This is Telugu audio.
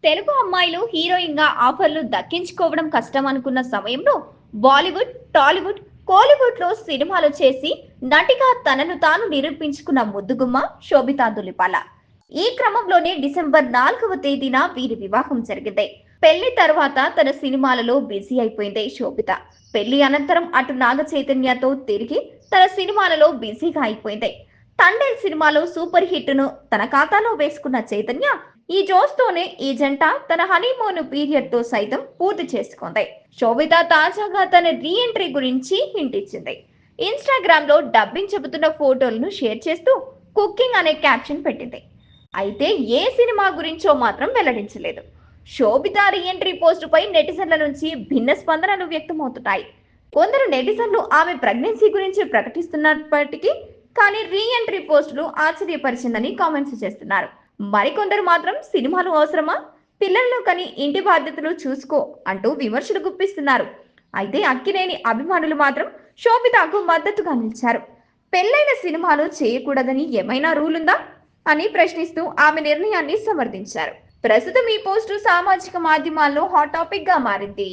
తెలుగు అమ్మాయిలు హీరోయిన్ గా ఆఫర్లు దక్కించుకోవడం కష్టం అనుకున్న సమయంలో బాలీవుడ్, టాలీవుడ్, కోలీవుడ్ లో సినిమాలు చేసి నటిగా తనను తాను నిరూపించుకున్న ముద్దుగుమ్మ శోభితా దులిపాల. ఈ క్రమంలోనే డిసెంబర్ 4వ తేదీన వీరి వివాహం జరిగింది. పెళ్లి తర్వాత తన సినిమాలలో బిజీ అయిపోయింది శోభిత. పెళ్లి అనంతరం అటు నాగ చైతన్యతో తిరిగి తన సినిమాలలో బిజీగా అయిపోయింది. తండేల్ సినిమాలో సూపర్ హిట్ ను తన ఖాతాలో వేసుకున్న చైతన్య ఈ జోస్తోనే ఈ జంట తన హనీమూన్ పీరియడ్ తో సైతం పూర్తి చేసుకుంది. శోభిత తాజాగా తన రీ ఎంట్రీ గురించి హింట్ ఇచ్చింది. ఇన్స్టాగ్రామ్ లో డబ్బింగ్ చెబుతున్న ఫోటోలను షేర్ చేస్తూ కుకింగ్ అనే క్యాప్షన్ పెట్టింది. అయితే ఏ సినిమా గురించో మాత్రం వెల్లడించలేదు. శోభిత రీ ఎంట్రీ పోస్ట్ పై నెటిజన్ల నుంచి భిన్న స్పందనలు వ్యక్తమవుతున్నాయి. కొందరు నెటిజన్లు ఆమె ప్రెగ్నెన్సీ గురించి ప్రకటిస్తున్నప్పటికీ కానీ రీ ఎంట్రీ పోస్టులు ఆశ్చర్యపరిచిందని కామెంట్స్ చేస్తున్నారు. మరికొందరు మాత్రం సినిమాలు అవసరమా, పిల్లలను కని ఇంటి బాధ్యతలు చూసుకో అంటూ విమర్శలు గుప్పిస్తున్నారు. అయితే అక్కినేని అభిమానులు మాత్రం శోభితకు మద్దతుగా నిలిచారు. పెళ్లైన సినిమాలు చేయకూడదని ఏమైనా రూల్ ఉందా అని ప్రశ్నిస్తూ ఆమె నిర్ణయాన్ని సమర్థించారు. ప్రస్తుతం ఈ పోస్టు సామాజిక మాధ్యమాల్లో హాట్ టాపిక్ గా మారింది.